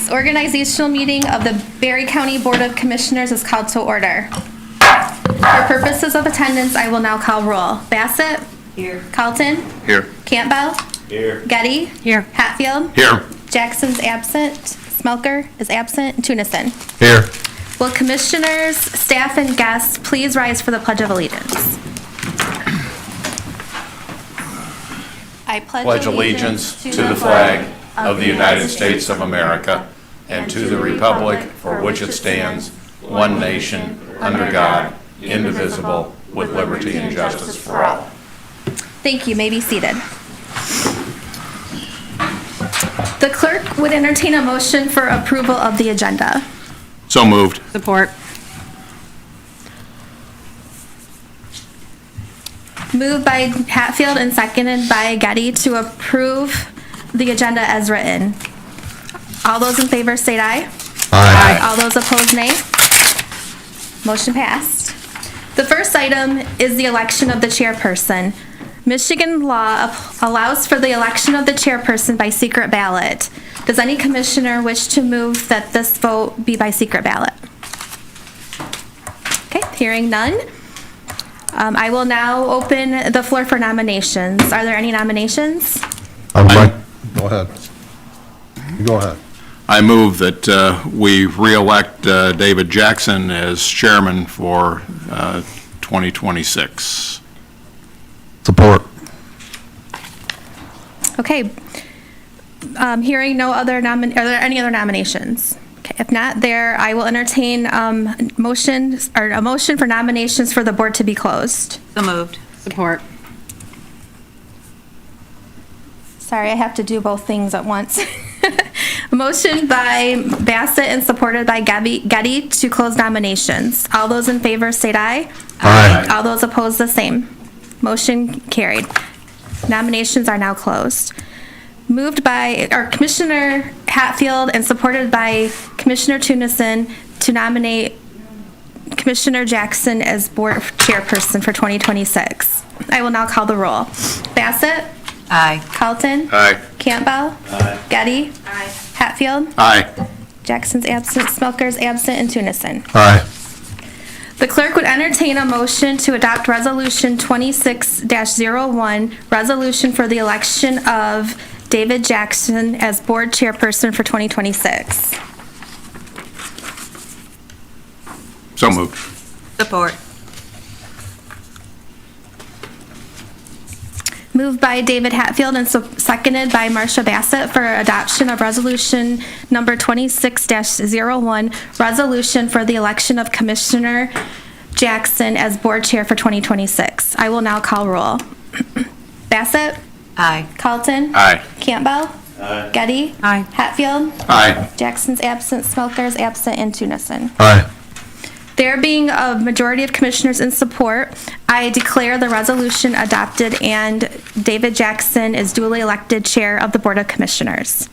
This organizational meeting of the Berry County Board of Commissioners is called to order. For purposes of attendance, I will now call roll. Bassett? Here. Carlton? Here. Campbell? Here. Getty? Here. Hatfield? Here. Jackson's absent. Smelker is absent. And Tunison. Here. Will commissioners, staff, and guests please rise for the Pledge of Allegiance? I Pledge allegiance to the flag of the United States of America and to the republic for which it stands, one nation, under God, indivisible, with liberty and justice for all. Thank you. May be seated. The clerk would entertain a motion for approval of the agenda. So moved. Support. Moved by Hatfield and seconded by Getty to approve the agenda as written. All those in favor say aye. Aye. All those opposed, nay. Motion passed. The first item is the election of the chairperson. Michigan law allows for the election of the chairperson by secret ballot. Does any commissioner wish to move that this vote be by secret ballot? Okay, hearing none. I will now open the floor for nominations. Are there any nominations? I would like, go ahead. You go ahead. I move that we re-elect David Jackson as chairman for 2026. Support. Okay. Hearing no other are there any other nominations? Okay, if not, I will entertain a motion for nominations for the board to be closed. So moved. Support. Sorry, I have to do both things at once. A motion by Bassett and supported by Getty to close nominations. All those in favor say aye. Aye. All those opposed, the same. Motion carried. Nominations are now closed. Moved by Commissioner Hatfield and supported by Commissioner Tunison to nominate Commissioner Jackson as board chairperson for 2026. I will now call the roll. Bassett? Aye. Carlton? Aye. Campbell? Aye. Getty? Aye. Hatfield? Aye. Jackson's absent, Smelker's absent, and Tunison. Aye. The clerk would entertain a motion to adopt Resolution 26-01, resolution for the election of David Jackson as board chairperson for 2026. So moved. Support. Moved by David Hatfield and seconded by Marcia Bassett for adoption of Resolution number 26-01, resolution for the election of Commissioner Jackson as board chair for 2026. I will now call roll. Bassett? Aye. Carlton? Aye. Campbell? Aye. Getty? Aye. Hatfield? Aye. Jackson's absent, Smelker's absent, and Tunison. Aye. There being a majority of commissioners in support, I declare the resolution adopted and David Jackson is duly elected chair of the Board of Commissioners.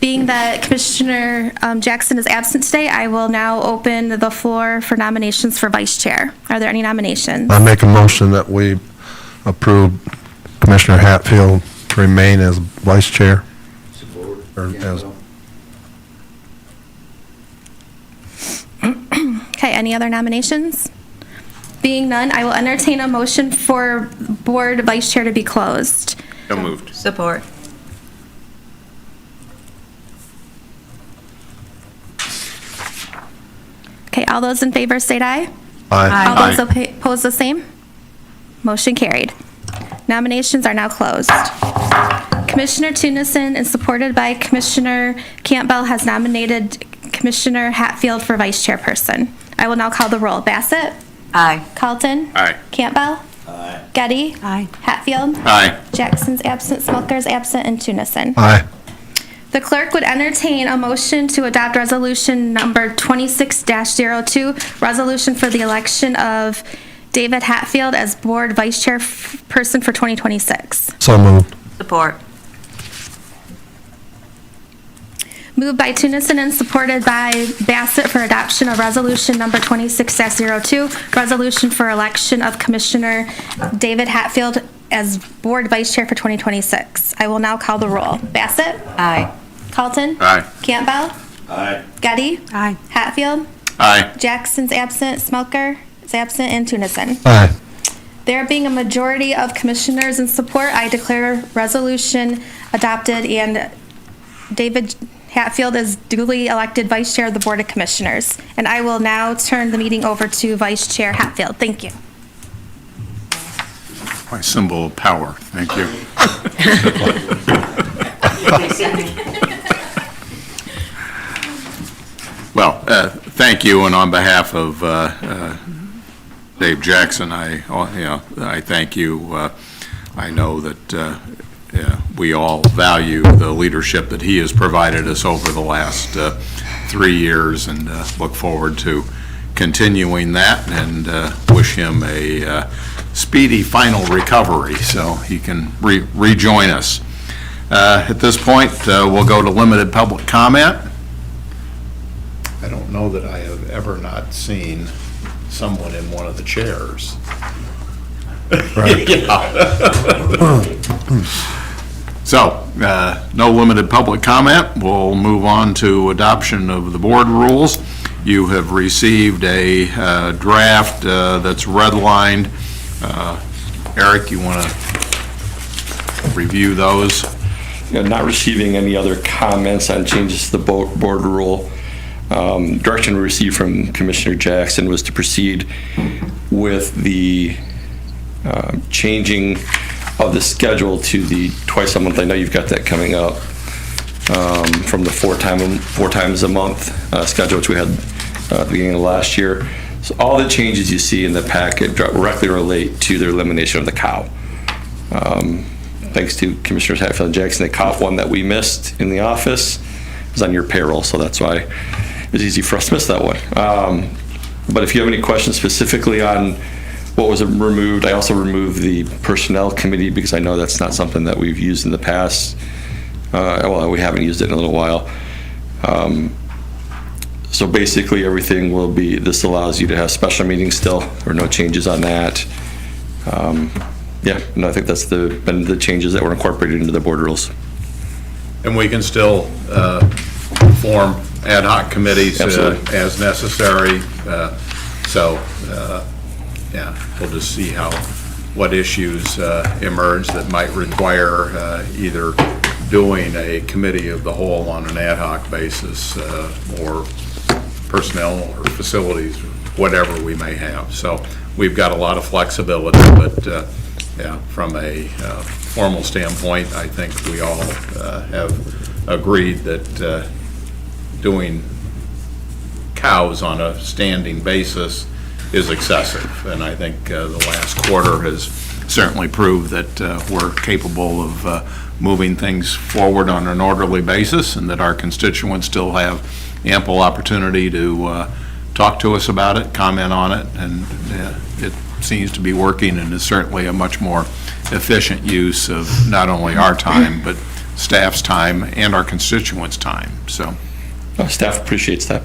Being that Commissioner Jackson is absent today, I will now open the floor for nominations for vice chair. Are there any nominations? I make a motion that we approve Commissioner Hatfield to remain as vice chair. Support. Or as, Okay, any other nominations? Being none, I will entertain a motion for board vice chair to be closed. So moved. Support. Okay, all those in favor say aye. aye. All those opposed, the same? Motion carried. Nominations are now closed. Commissioner Tunison and supported by Commissioner Campbell has nominated Commissioner Hatfield for vice chairperson. I will now call the roll. Bassett? Aye. Carlton? Aye. Campbell? Aye. Getty? Aye. Hatfield? Aye. Jackson's absent, Smelker's absent, and Tunison. Aye. The clerk would entertain a motion to adopt resolution number 26-02, resolution for the election of David Hatfield as board vice chairperson for 2026. So moved. Support. Moved by Tunison and supported by Bassett for adoption of resolution number 26-02, resolution for election of Commissioner David Hatfield as board vice chair for 2026. I will now call the roll. Bassett? Aye. Carlton. Aye. Campbell. Aye. Getty. Aye. Hatfield. Aye. Jackson's absent. Smelker is absent. And Tunison. Aye. There being a majority of commissioners in support, I declare resolution adopted and David Hatfield is duly elected Vice Chair of the Board of Commissioners. And I will now turn the meeting over to Vice Chair Hatfield. Thank you. My symbol of power. Thank you. Well, thank you, and on behalf of Dave Jackson, I thank you. I know that we all value the leadership that he has provided us over the last 3 years, and look forward to continuing that, and wish him a speedy final recovery so he can rejoin us. At this point, we'll go to limited public comment. I don't know that I have ever not seen someone in one of the chairs. So, no limited public comment. We'll move on to adoption of the board rules. You have received a draft that's redlined. Eric, you want to review those? Not receiving any other comments on changes to the board rule. Direction we received from Commissioner Jackson was to proceed with the changing of the schedule to the twice a month. I know you've got that coming up, from the four times a month schedule, which we had at the beginning of last year. So all the changes you see in the packet directly relate to the elimination of the cow. Thanks to Commissioners Hatfield and Jackson, they caught one that we missed in the office. It was on your payroll, so that's why it was easy for us to miss that one. But if you have any questions specifically on what was removed, I also removed the personnel committee because I know that's not something that we've used in the past. Well, we haven't used it in a little while. So basically everything will be, this allows you to have special meetings still, or no changes on that. Yeah, no, I think that's been the changes that were incorporated into the board rules. And we can still form ad hoc committees Absolutely. as necessary. Yeah, we'll just see what issues emerge that might require either doing a committee of the whole on an ad hoc basis, or personnel or facilities, whatever we may have. So we've got a lot of flexibility, but yeah, from a formal standpoint, I think we all have agreed that doing cows on a standing basis is excessive. And I think the last quarter has certainly proved that we're capable of moving things forward on an orderly basis, and that our constituents still have ample opportunity to talk to us about it, comment on it, and it seems to be working, and is certainly a much more efficient use of not only our time, but staff's time and our constituents' time. So, Staff appreciates that.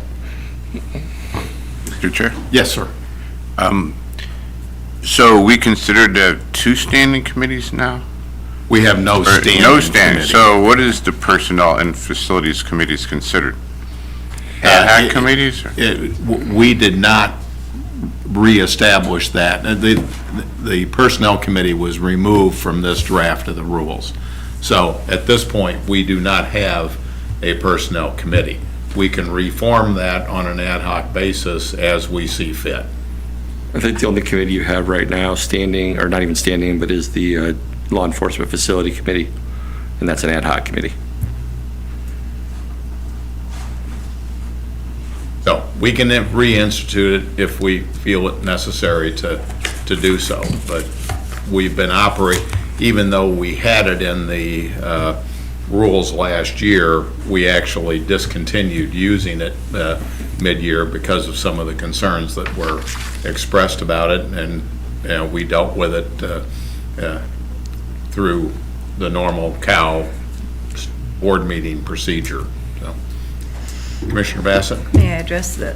Mr. Chair? yes, sir. So we considered two standing committees now? We have no Or standing no standing. committee. So what is the Personnel and Facilities Committees considered? Ad hoc committees? or- We did not reestablish that. The Personnel Committee was removed from this draft of the rules. So at this point, we do not have a Personnel Committee. We can reform that on an ad hoc basis as we see fit. I think the only committee you have right now standing, or not even standing, but is the Law Enforcement Facility Committee, and that's an ad hoc committee. So we can then reinstitute it if we feel it necessary to do so. But we've been operating, even though we had it in the rules last year, we actually discontinued using it mid-year because of some of the concerns that were expressed about it, and we dealt with it through the normal COW board meeting procedure. So, Commissioner Bassett? May I address the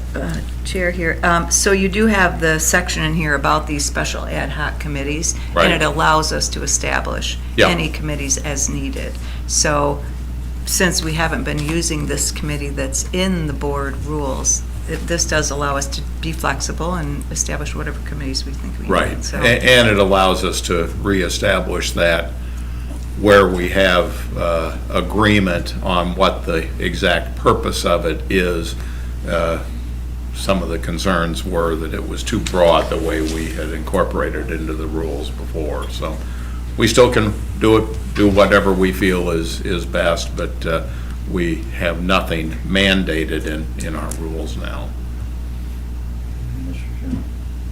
chair here? So you do have the section in here about these special ad hoc committees, Right. and it allows us to establish Yeah. any committees as needed. So since we haven't been using this committee that's in the board rules, this does allow us to be flexible and establish whatever committees we think we need. Right, So- and it allows us to reestablish that where we have agreement on what the exact purpose of it is. Some of the concerns were that it was too broad the way we had incorporated into the rules before. So we still can do whatever we feel is best, but we have nothing mandated in our rules now. Mr. Chairman.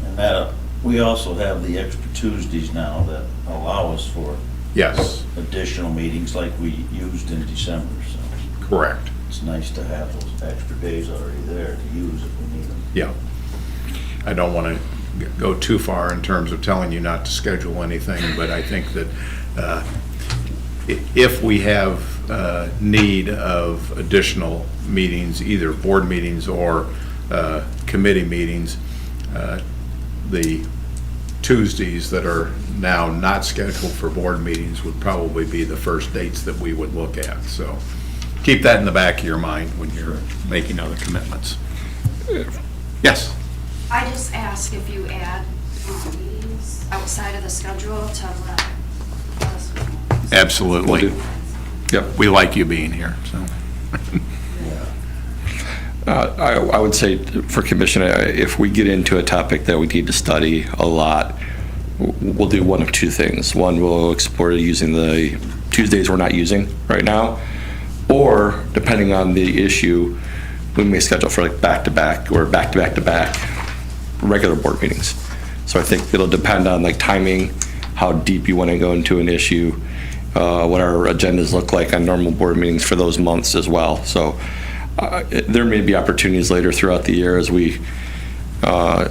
And that, we also have the extra Tuesdays now that allow us for Yes, additional meetings like we used in December, so correct. it's nice to have those extra days already there to use if we need them. Yeah. I don't want to go too far in terms of telling you not to schedule anything, but I think that if we have need of additional meetings, either board meetings or committee meetings, the Tuesdays that are now not scheduled for board meetings would probably be the first dates that we would look at. So keep that in the back of your mind when you're making other commitments. Yes? I just ask if you add meetings outside of the schedule to let us know. Absolutely. Will do. Yep. We like you being here, so. I would say for Commissioner, if we get into a topic that we need to study a lot, we'll do one of two things. One, we'll explore using the Tuesdays we're not using right now, or depending on the issue, we may schedule for like back-to-back or back-to-back-to-back regular board meetings. So I think it'll depend on like timing, how deep you want to go into an issue, what our agendas look like on normal board meetings for those months as well. So there may be opportunities later throughout the year as we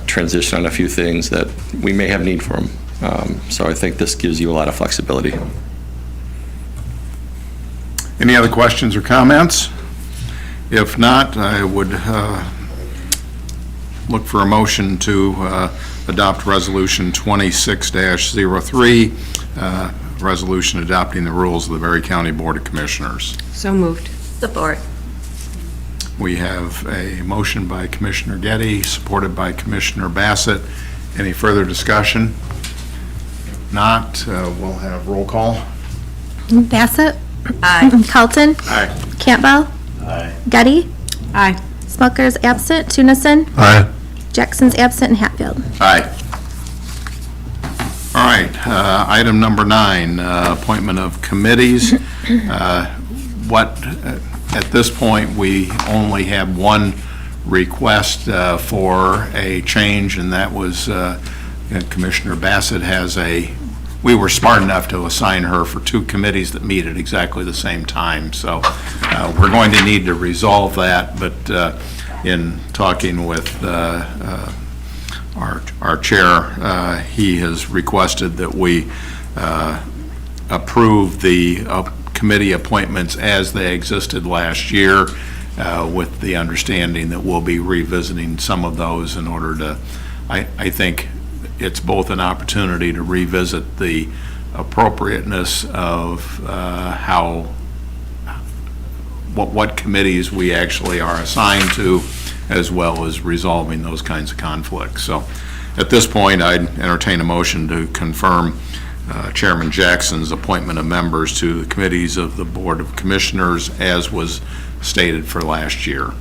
transition on a few things that we may have need for them. So I think this gives you a lot of flexibility. Any other questions or comments? If not, I would look for a motion to adopt Resolution 26-03, resolution adopting the rules of the Berry County Board of Commissioners. So moved. Support. We have a motion by Commissioner Getty, supported by Commissioner Bassett. Any further discussion? Not, we'll have roll call. Bassett? Aye. Carlton? Aye. Campbell? Aye. Getty? Aye. Smucker's absent. Tunison? Aye. Jackson's absent. And Hatfield. Aye. All right, item number 9, appointment of committees. At this point, we only have one request for a change, and that was Commissioner Bassett we were smart enough to assign her for 2 committees that meet at exactly the same time. So we're going to need to resolve that, but in talking with our chair, he has requested that we approve the committee appointments as they existed last year, with the understanding that we'll be revisiting some of those in order to, I think it's both an opportunity to revisit the appropriateness of what committees we actually are assigned to, as well as resolving those kinds of conflicts. So at this point, I'd entertain a motion to confirm Chairman Jackson's appointment of members to the committees of the Board of Commissioners as was stated for last year.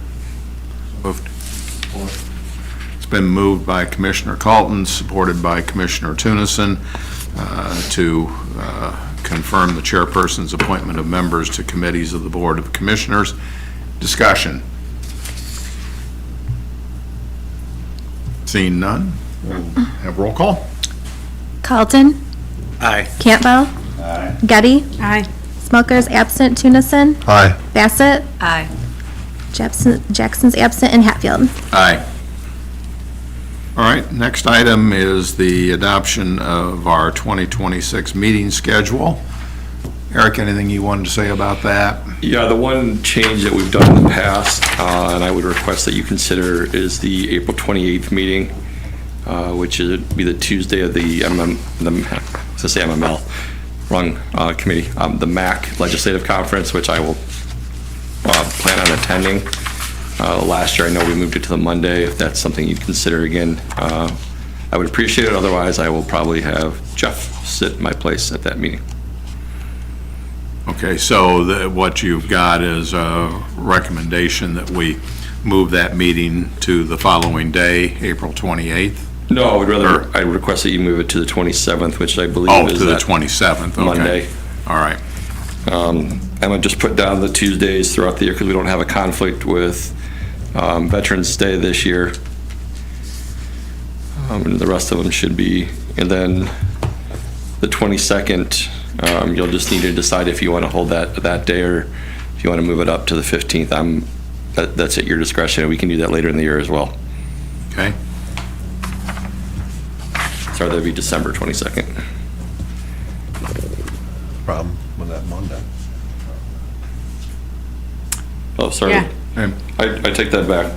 Moved. It's been moved by Commissioner Carlton, supported by Commissioner Tunison, to confirm the chairperson's appointment of members to committees of the Board of Commissioners. Discussion. Seeing none, we'll have roll call. Carlton? Aye. Campbell? Aye. Getty? Aye. Smucker's absent. Tunison? Aye. Bassett? Aye. Jackson's absent. And Hatfield. Aye. All right, next item is the adoption of our 2026 meeting schedule. Eric, anything you wanted to say about that? Yeah, the one change that we've done in the past, and I would request that you consider, is the April 28th meeting, which would be the Tuesday of the MML, wrong committee, the MAC Legislative Conference, which I will plan on attending. Last year, I know we moved it to the Monday. If that's something you'd consider again, I would appreciate it. Otherwise, I will probably have Jeff sit in my place at that meeting. Okay, so what you've got is a recommendation that we move that meeting to the following day, April 28th? No, I would rather, I request that you move it to the 27th, which I believe Oh, is to the that 27th, okay. Monday. All right. I'm gonna just put down the Tuesdays throughout the year because we don't have a conflict with Veterans Day this year. And the rest of them should be. And then the 22nd, you'll just need to decide if you want to hold that day or if you want to move it up to the 15th. That's at your discretion. We can do that later in the year as well. Okay. So that'd be December 22nd. Problem with that Monday. Oh, sorry. Yeah. I take that back.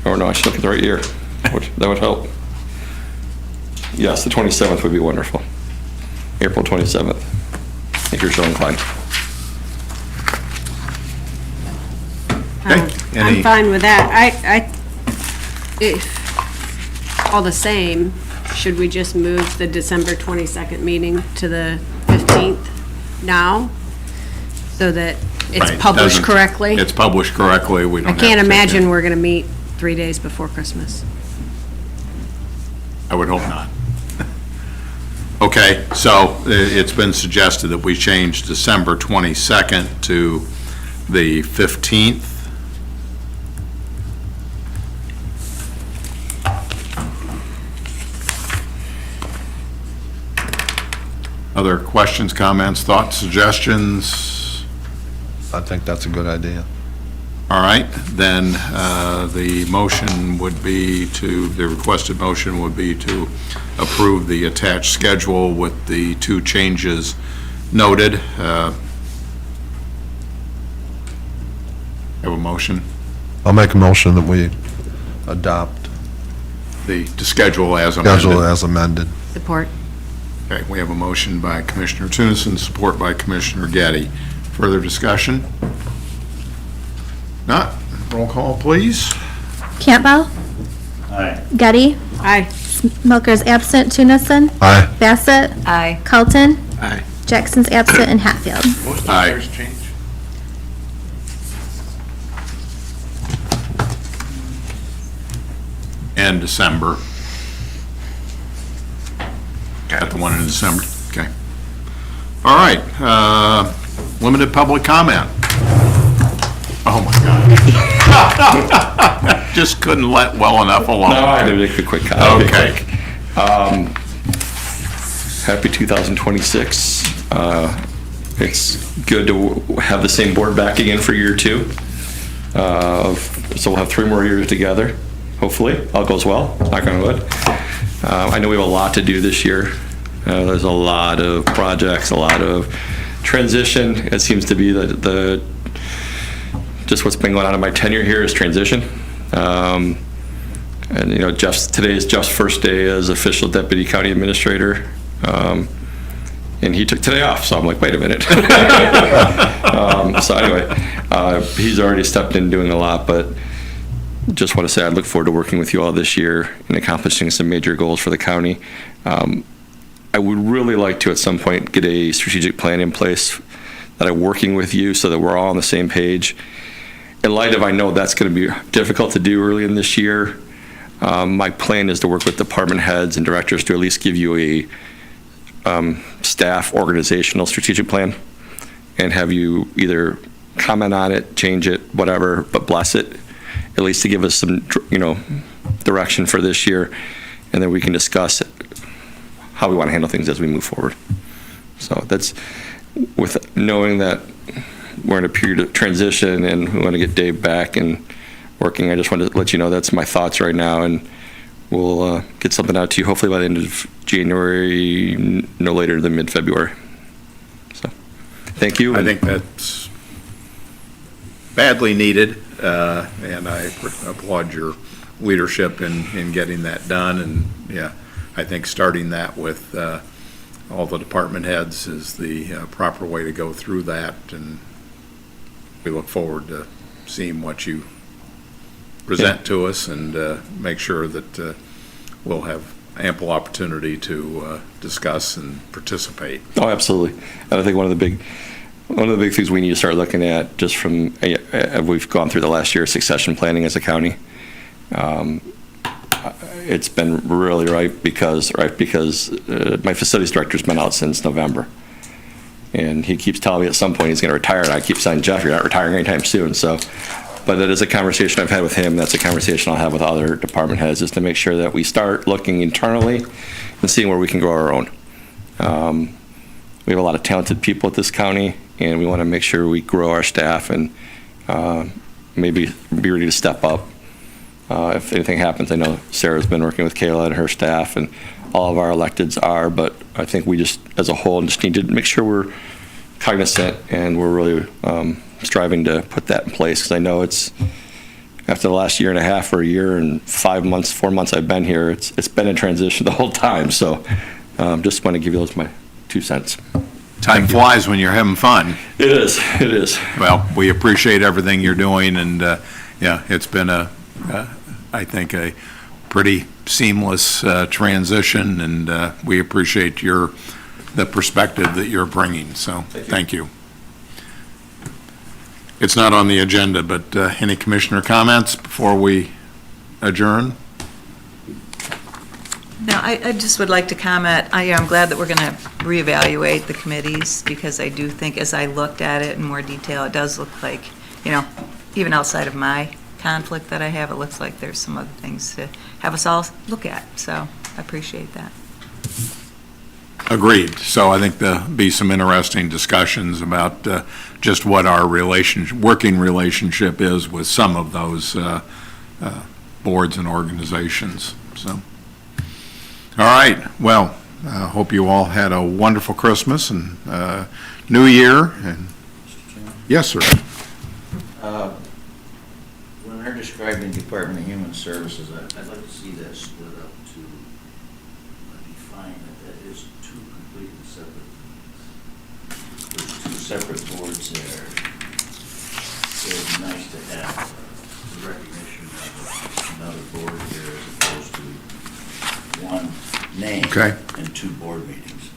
Oh, no, I should look at the right year. That would help. Yes, the 27th would be wonderful. April 27th, if you're so inclined. Okay, any- I'm fine with that. If, all the same, should we just move the December 22nd meeting to the 15th now? So that it's Right, published doesn't- correctly? It's published correctly, we don't I have can't to- imagine we're going to meet 3 days before Christmas. I would hope not. Okay, so it's been suggested that we change December 22nd to the 15th. Other questions, comments, thoughts, suggestions? I think that's a good idea. All right, then the motion would be the requested motion would be to approve the attached schedule with the 2 changes noted. Have a motion, I'll make a motion that we adopt the schedule as amended. schedule as amended. Support. Okay, we have a motion by Commissioner Tunison, support by Commissioner Getty. Further discussion? Not. Roll call, please. Campbell, Aye. Getty, Aye. Milker's absent, Tunison, Aye. Bassett, Aye. Carlton, Aye. Jackson's absent, and Hatfield. Aye. And December. Got the one in December, okay. All right, limited public comment. Oh, my God. Just couldn't let well enough alone. No, I did make a quick comment. Okay. Happy 2026. It's good to have the same board back again for year 2. So we'll have 3 more years together, hopefully. All goes well, knock on wood. I know we have a lot to do this year. There's a lot of projects, a lot of transition. It seems to be just what's been going on in my tenure here is transition. And you know, today is Jeff's first day as official deputy county administrator. And he took today off, so I'm like, wait a minute. So anyway, he's already stepped in doing a lot, but just want to say I look forward to working with you all this year and accomplishing some major goals for the county. I would really like to at some point get a strategic plan in place that I'm working with you so that we're all on the same page. In light of, I know that's going to be difficult to do early in this year, my plan is to work with department heads and directors to at least give you a staff organizational strategic plan and have you either comment on it, change it, whatever, but bless it, at least to give us some, direction for this year, and then we can discuss how we want to handle things as we move forward. So that's with knowing that we're in a period of transition and we want to get Dave back and working. I just wanted to let you know that's my thoughts right now, and we'll get something out to you hopefully by the end of January, no later than mid-February. So, thank you. I think that's badly needed, and I applaud your leadership in getting that done. And yeah, I think starting that with all the department heads is the proper way to go through that. And we look forward to seeing what you present to us and make sure that we'll have ample opportunity to discuss and participate. Oh, absolutely. And I think one of the big things we need to start looking at, just from, we've gone through the last year of succession planning as a county. It's been really ripe because my facilities director's been out since November. And he keeps telling me at some point he's going to retire, and I keep saying, Jeff, you're not retiring anytime soon. So, but that is a conversation I've had with him. That's a conversation I'll have with other department heads, is to make sure that we start looking internally and seeing where we can grow our own. We have a lot of talented people at this county, and we want to make sure we grow our staff and maybe be ready to step up if anything happens. I know Sarah's been working with Kayla and her staff, and all of our electeds are, but I think we just, as a whole, just need to make sure we're cognizant and we're really striving to put that in place, because I know it's, after the last year and a half or a year and 4 months I've been here, it's been in transition the whole time. So just want to give you those my 2 cents. Time flies when you're having fun. It is. Well, we appreciate everything you're doing, and yeah, it's been I think a pretty seamless transition, and we appreciate the perspective that you're bringing, so thank you. It's not on the agenda, but any commissioner comments before we adjourn? No, I just would like to comment, I'm glad that we're going to reevaluate the committees, because I do think, as I looked at it in more detail, it does look like, even outside of my conflict that I have, it looks like there's some other things to have us all look at, so I appreciate that. Agreed. So I think there'll be some interesting discussions about just what our working relationship is with some of those boards and organizations, so. All right, well, I hope you all had a wonderful Christmas and New Year. And yes, sir. When they're describing Department of Human Services, I'd like to see that split up to define that is two completely separate things. There's two separate boards there. It would be nice to have the recognition of another board here as opposed to one name Okay. and two board meetings.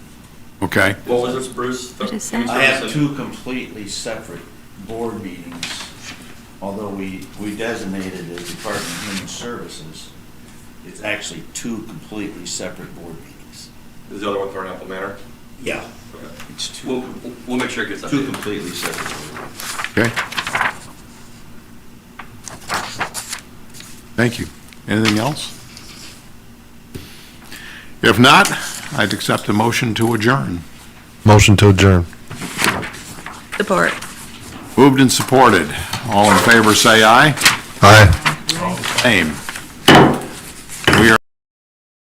Okay. What was this, Bruce? What is that? I have two completely separate board meetings, although we designated as Department of Human Services. It's actually two completely separate board meetings. Is the other one Thornapple Manor? Yeah. It's two, We'll make sure it gets two updated. completely separate board meetings. Okay. Thank you. Anything else? If not, I'd accept a motion to adjourn. Motion to adjourn. Support. Moved and supported. All in favor, say aye. Aye. Same.